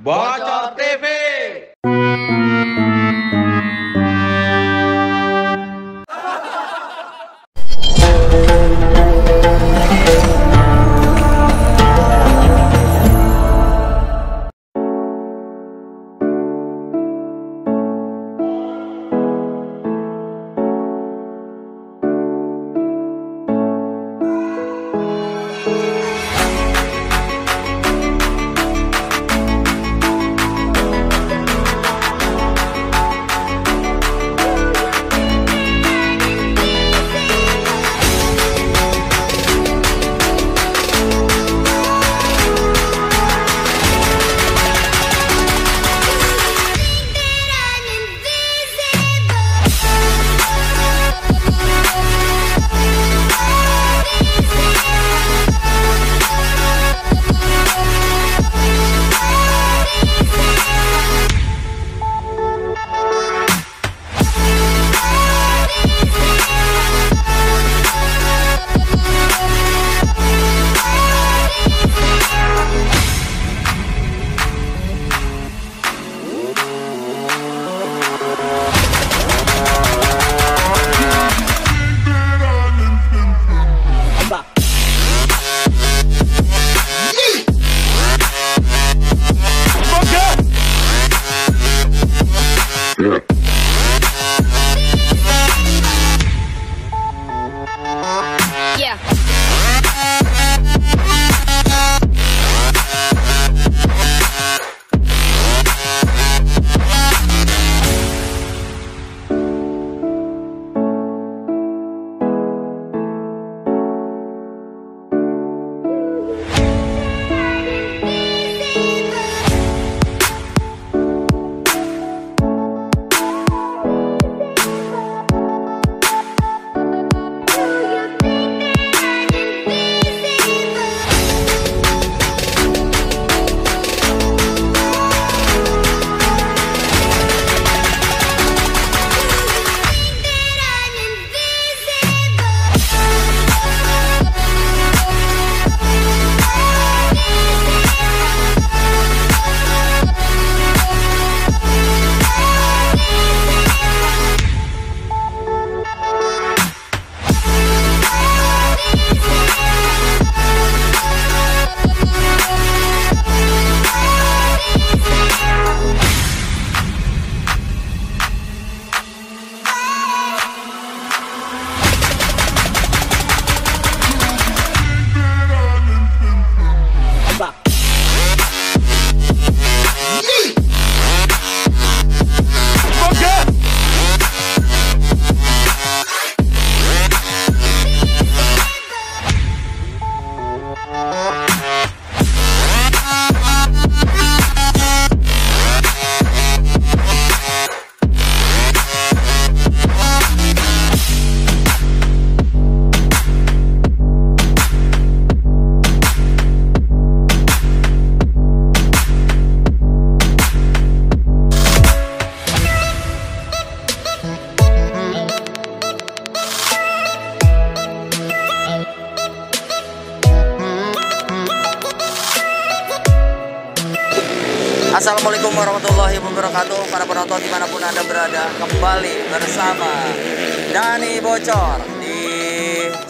Bocor TV. Assalamualaikum warahmatullahi wabarakatuh. Para penonton dimanapun Anda berada, kembali bersama Dani Bocor di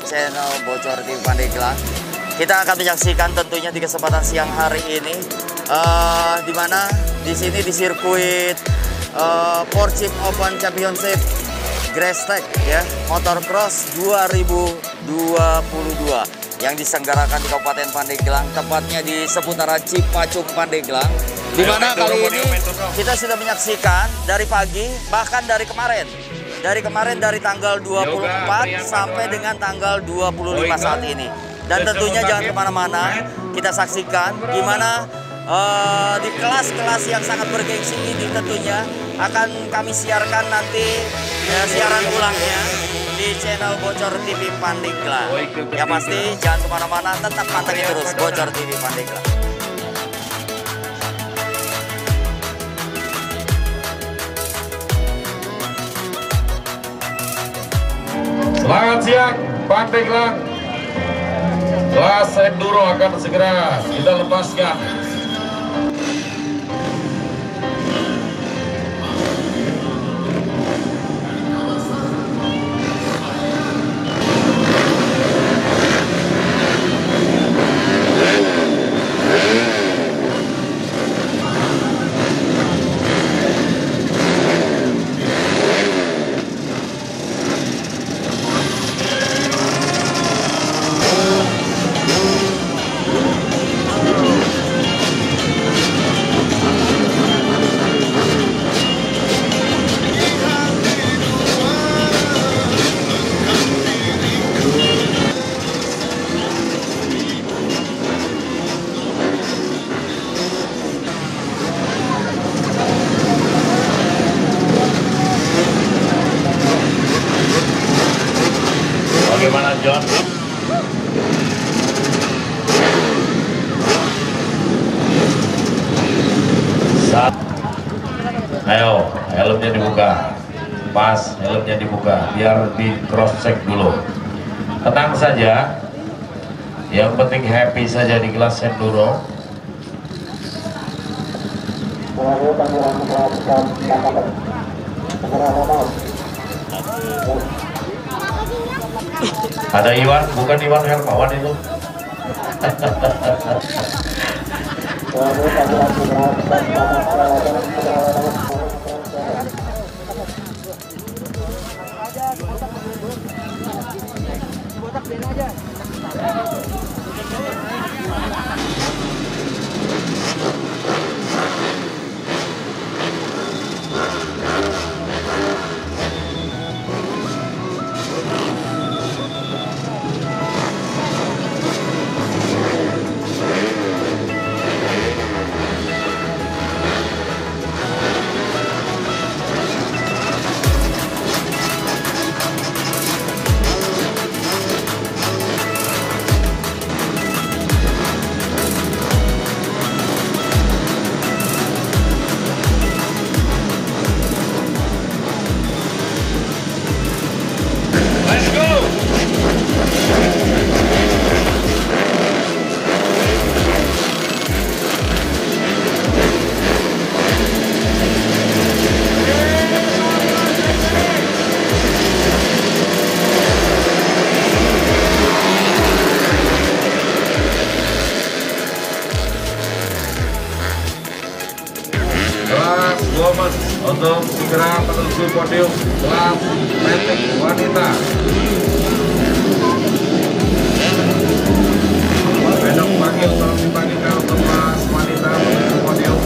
channel Bocor TV Pandeglang. Kita akan menyaksikan tentunya di kesempatan siang hari ini, di mana di sini di sirkuit Porschip Open Championship Grass Tag ya, Motorcross 2022 yang diselenggarakan di Kabupaten Pandeglang, tepatnya di seputaran Cipacung Pandeglang. Di mana kali ini kita sudah menyaksikan dari pagi, bahkan dari kemarin dari tanggal 24 sampai dengan tanggal 25 saat ini. Dan tentunya jangan kemana-mana, kita saksikan gimana di kelas-kelas yang sangat bergengsi ini tentunya akan kami siarkan nanti siaran ulangnya di channel Bocor TV Pandeglang. Ya pasti jangan kemana-mana, tetap pantengin terus Bocor TV Pandeglang. Selamat siang Pandeglang. Kelas enduro akan segera kita lepaskan. dibuka, pas helmnya dibuka, biar di cross check dulu. Tenang saja, yang penting happy saja di kelas enduro. Ada Iwan, bukan Iwan Hermawan itu. Untuk segera menuju podium kelas metik wanita. Besok panggil tolong dipanggilkan untuk kelas wanita menuju podium.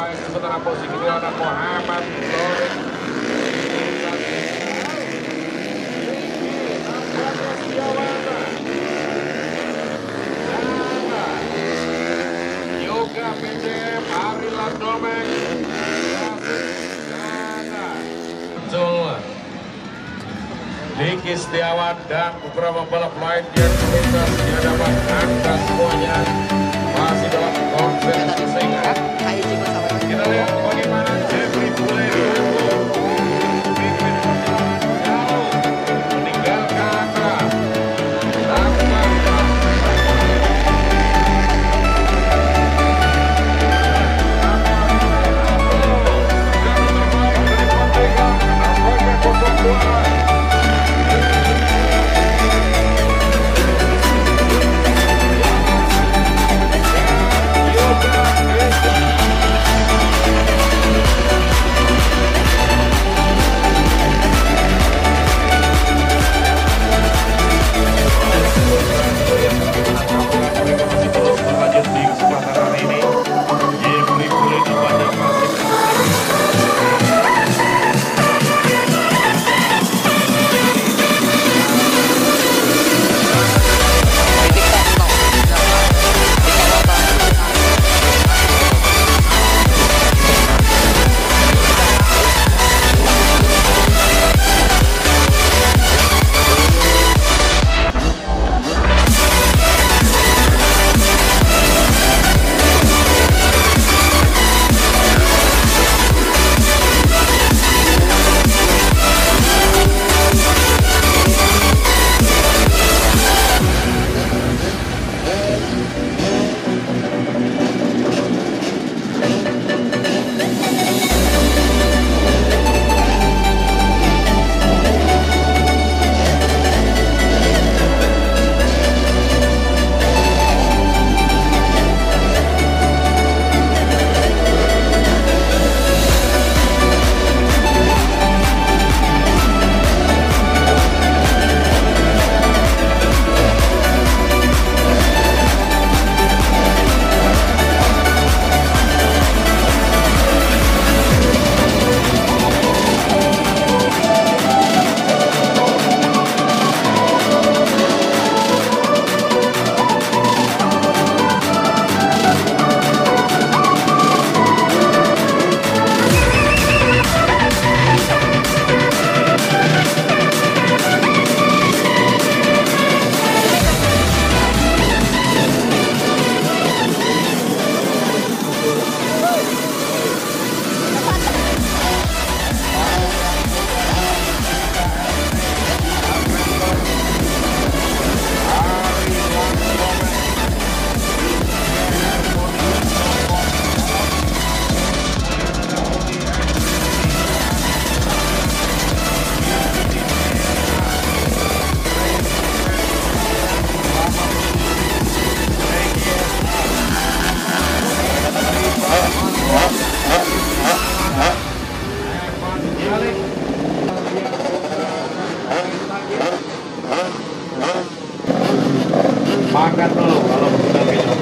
Sementara posisi kedua ada Muhammad Loren. Yoga PCM Ari Landomek. Muncul Diki Setiawan dan beberapa balap lain yang melintas di hadapan Anda semuanya masih dalam konsen persaingan. Kita lihat bagaimana Jeffrey mulai diatur bikin perjalanan jauh meninggalkan Anda. balik. Makan dulu kalau sudah minum.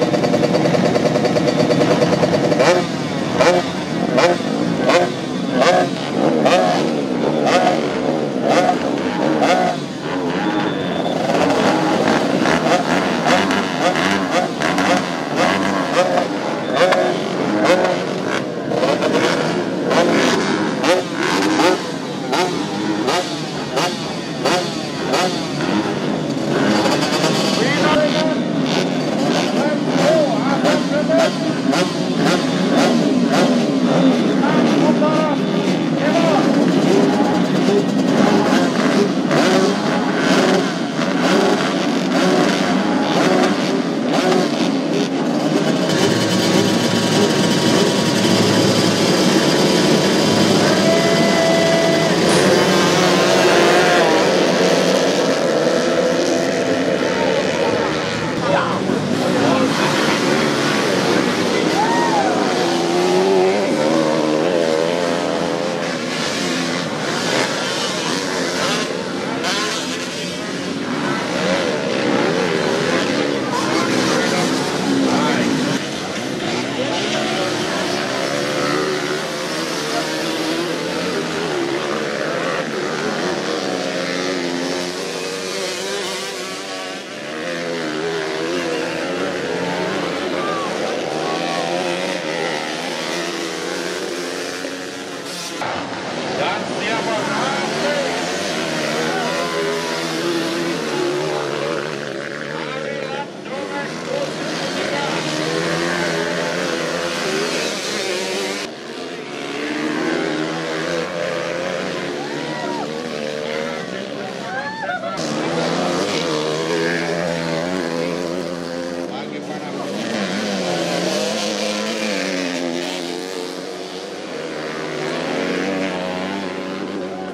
Dan siapa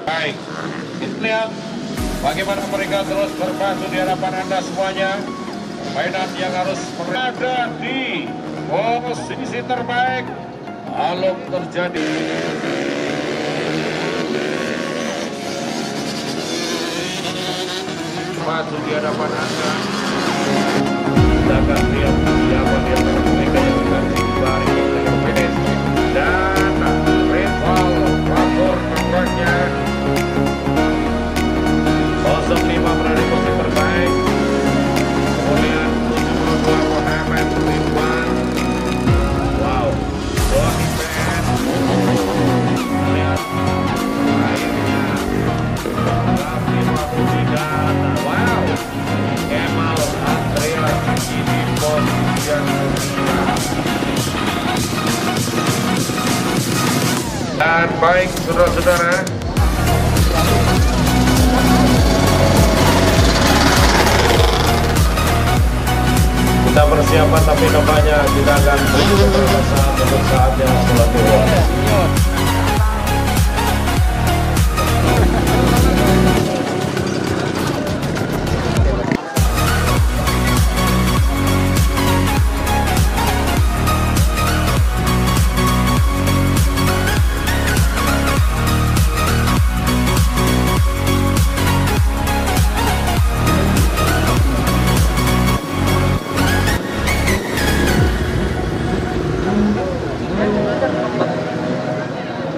baik, kita lihat bagaimana mereka terus berpacu di hadapan Anda semuanya. Permainan yang harus berada di posisi terbaik lalu terjadi. Maju di hadapan Anda. Kita akan lihat siapa di antara mereka yang akan dibari dengan finish. Dan rival faktor terbaiknya 05 berada di posisi terbaik. Kemudian 72 Muhammad Ridwan. Wow, Doa Ipen. Lihat akhirnya Raffi Mahmudidata. Wow, Kemal Andreas di posisi yang kedua. Dan baik saudara-saudara, kita persiapan tapi nampaknya kita akan beberapa saat untuk saatnya sholat duha.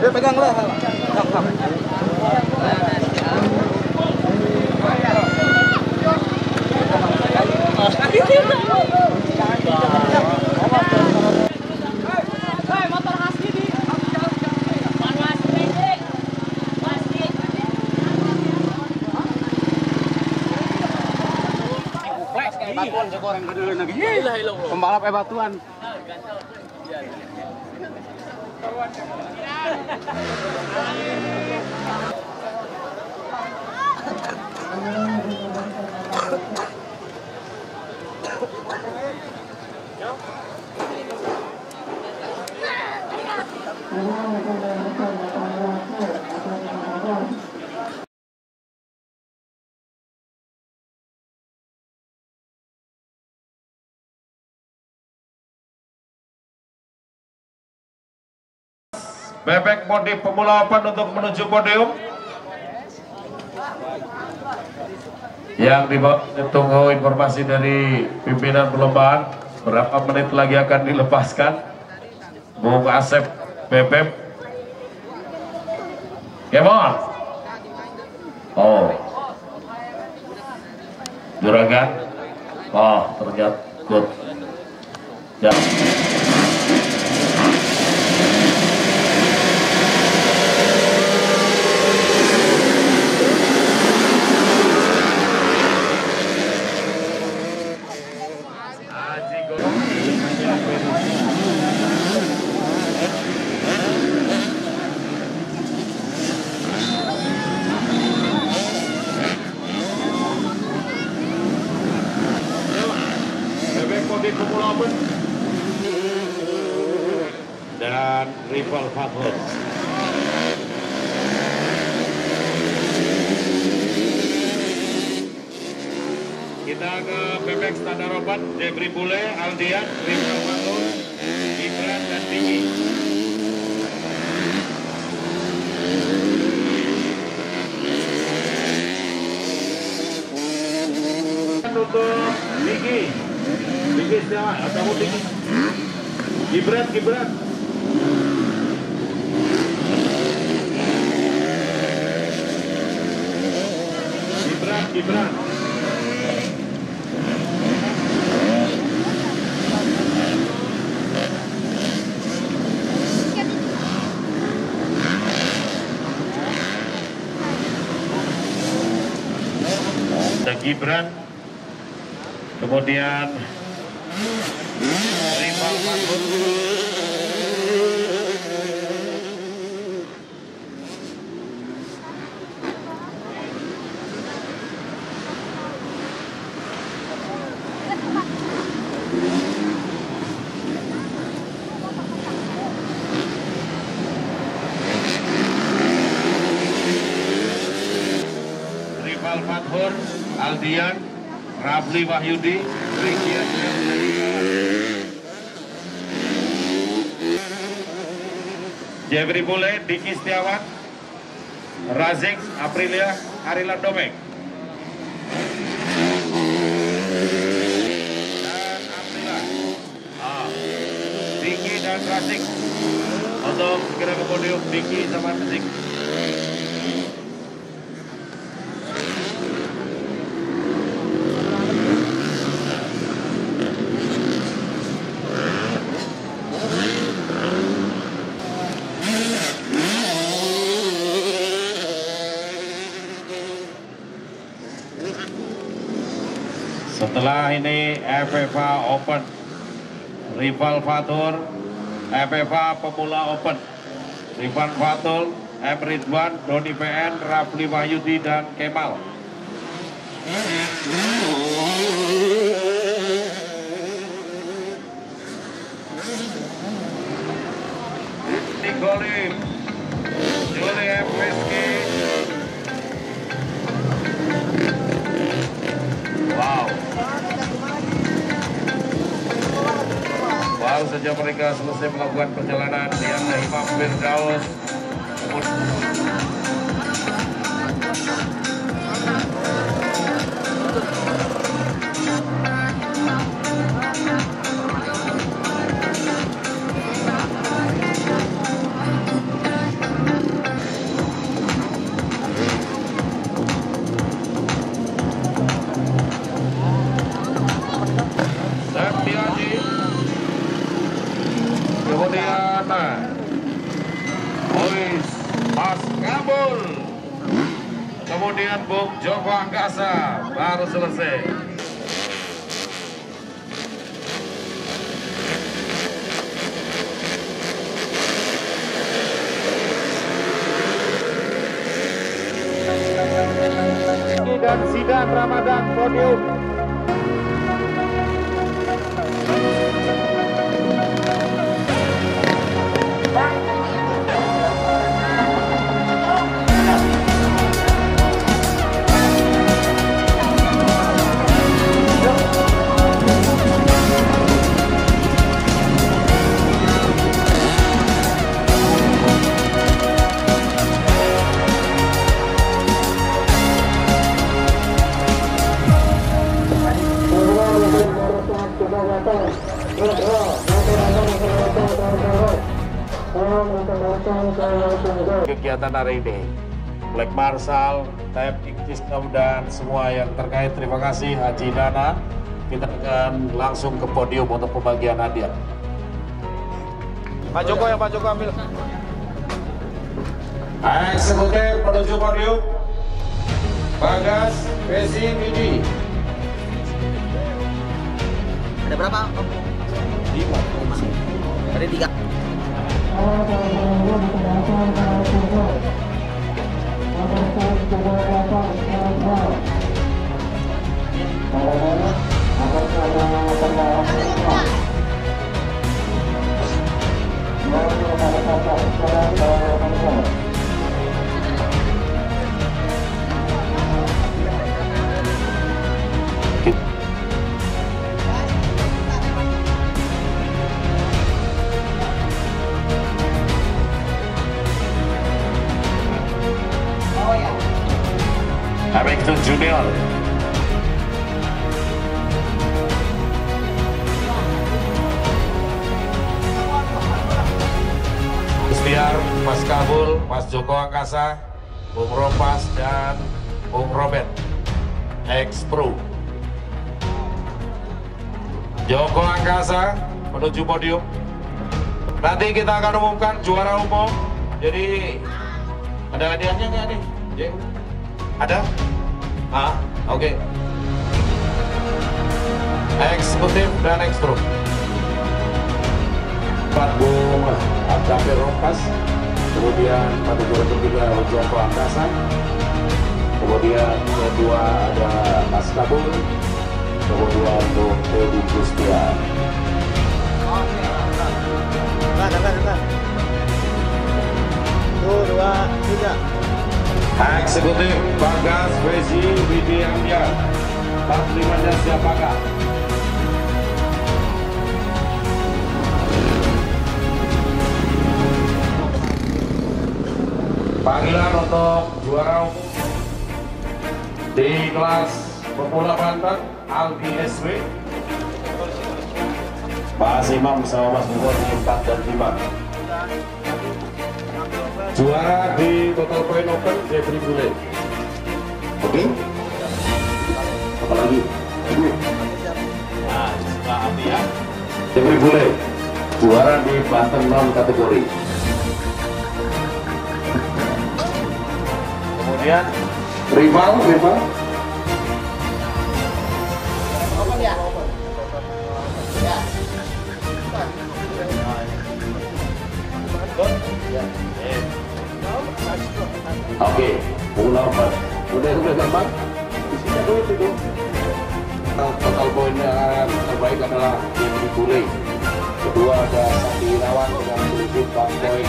Pegang lah. Batuan sekorang kedua lagi. Pembalap batuan. Bebek modif pemula open untuk menuju podium. Yang ditunggu informasi dari pimpinan perlombaan, berapa menit lagi akan dilepaskan. Bung Asep Bebek. Come on. Oh. Juragan. Oh, ternyata good. Ya. Dan rival Fathur. Kita ke bebek standar open, Jebri Bule, Aldian, rival Fathur, Gibran dan Diki. Untuk Diki. Diki siapa? Atau Diki? Gibran. Gibran. Gibran. Kemudian rival Fathur. Rival Fathur, Aldian, Rafli Wahyudi, Rikian, Jebri Bule, Diki Setiawan, Razik, Aprilia, Arilan Domeng. Dan Aprilia. Diki dan Razik. Untuk segera ke podium, Diki sama Razik. Setelah ini FFA Open, rival Fathur, FFA Pemula Open, Rifan Fatul, M. Ridwan, Doni PN, Rafli Wahyudi, dan Kemal. Nicolim, Juli M. Rizky. Wow. Baru saja mereka selesai melakukan perjalanan yang Imam Firdaus. Kemudian Ois Mas Ngabul, kemudian Bung Joko Angkasa baru selesai. Dan Sidan Ramadan podium. kegiatan hari ini. Black Marshal, Tep Iktisam dan semua yang terkait, terima kasih Haji Nana. Kita akan langsung ke podium untuk pembagian hadiah. Pak Joko ambil. Eksekutif menuju podium. Bagas, Besi, Bidi. Ada berapa? 5. Ada 3. Hamilton Junior. Istiar, Mas Kabul, Mas Joko Angkasa, Bung Ropas dan Bung Robert X-Pro. Joko Angkasa menuju podium. Nanti kita akan umumkan juara umum. Jadi ada hadiahnya nggak nih? Ada? Oke. Eksekutif dan X-Pro. Pak Bung Abdafir Rokas, kemudian pada juara ketiga Joko Angkasa, kemudian kedua ada Mas Kabul, kemudian Bung Teddy Gustian. Dengar. 1, 2, 3. Eksekutif Bagas Besi Widi Ambiar. Panglimanya siapakah? Panggilan untuk juara umum di kelas pemula Banten Aldi SW. Pak Imam sama Mas Bubur di 4 dan 5. Juara di Total Point Open Jeffrey Bule. Oke. Apa lagi? Nah, Pak Abdi ya. Jeffrey Bule. Juara di Banten non kategori. Kemudian rival. Open ya? Ya. Oke, bola open. Udah gampang. Di sini dulu. Total poinnya terbaik adalah Jeffrey Bule. Kedua ada Sandi Irawan dengan selisih 4 poin.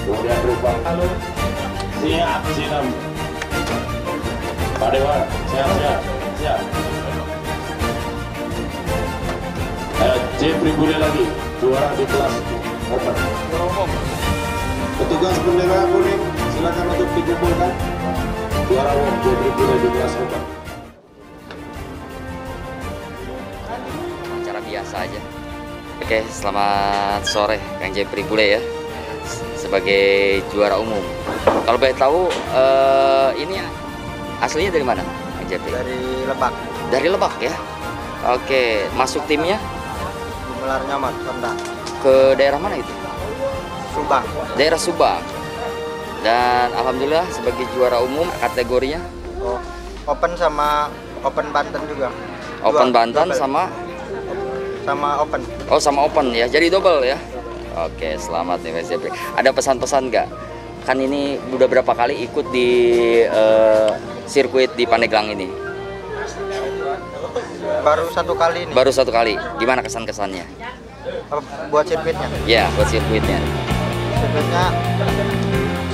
Kemudian rival. Halo. Siap, Sinam. Pak Dewan, siap. Jeffrey Bule lagi, juara di kelas open. Petugas bendera kuning, silakan untuk dikumpulkan. Juara umum Jeffrey Bule di kelas open. Acara biasa aja. Oke, selamat sore Kang Jeffrey Bule ya, sebagai juara umum. Kalau boleh tahu, ini aslinya dari mana, Kang Jeffrey? Dari Lebak. Dari Lebak ya. Oke, masuk timnya Gumelar Nyaman, Kendang. ke daerah mana itu? Subang. Daerah Subang. Dan alhamdulillah sebagai juara umum kategorinya Oh, open sama Open Banten juga. Open Banten double. sama Open. Oh, sama Open ya. Jadi double ya. Oke, selamat nih Mas Jeffrey. Ada pesan-pesan nggak? Kan ini udah berapa kali ikut di sirkuit di Pandeglang ini? Baru 1 kali ini. Baru 1 kali. Gimana kesan-kesannya? Buat sirkuitnya. Ya, buat sirkuitnya. Sirkuitnya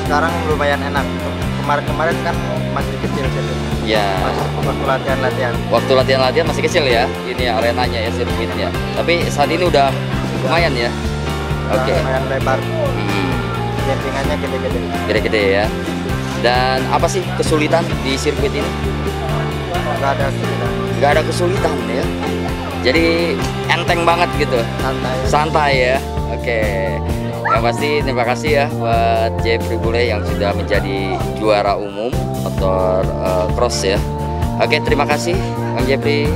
sekarang lumayan enak. Kemarin kan masih kecil sirkuitnya. Ya. Masih waktu latihan. Waktu latihan masih kecil ya. Ini ya, arenanya ya, sirkuitnya. Tapi saat ini udah lumayan ya. Oke. Lumayan lebar. Hmm. Jampingannya gede-gede. Gede-gede ya. Dan apa sih kesulitan di sirkuit ini? Nggak ada kesulitan. Nggak ada kesulitan ya. Jadi enteng banget gitu. Santai. Santai ya. Oke. Yang pasti terima kasih ya buat Jeffrey Bule yang sudah menjadi juara umum motor cross ya. Oke, terima kasih Bang Jeffrey.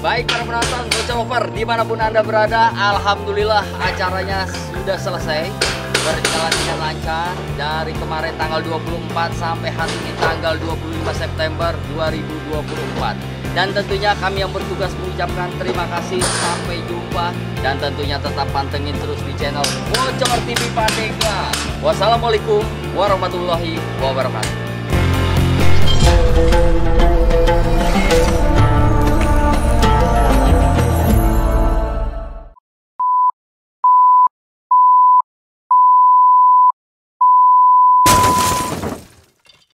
Baik para penonton Bocolover dimanapun Anda berada, alhamdulillah acaranya sudah selesai, berjalan dengan lancar dari kemarin tanggal 24 sampai hari ini tanggal 25 September 2024. Dan tentunya kami yang bertugas mengucapkan terima kasih, sampai jumpa, dan tentunya tetap pantengin terus di channel Bocor TV Pandeglang. Wassalamualaikum warahmatullahi wabarakatuh.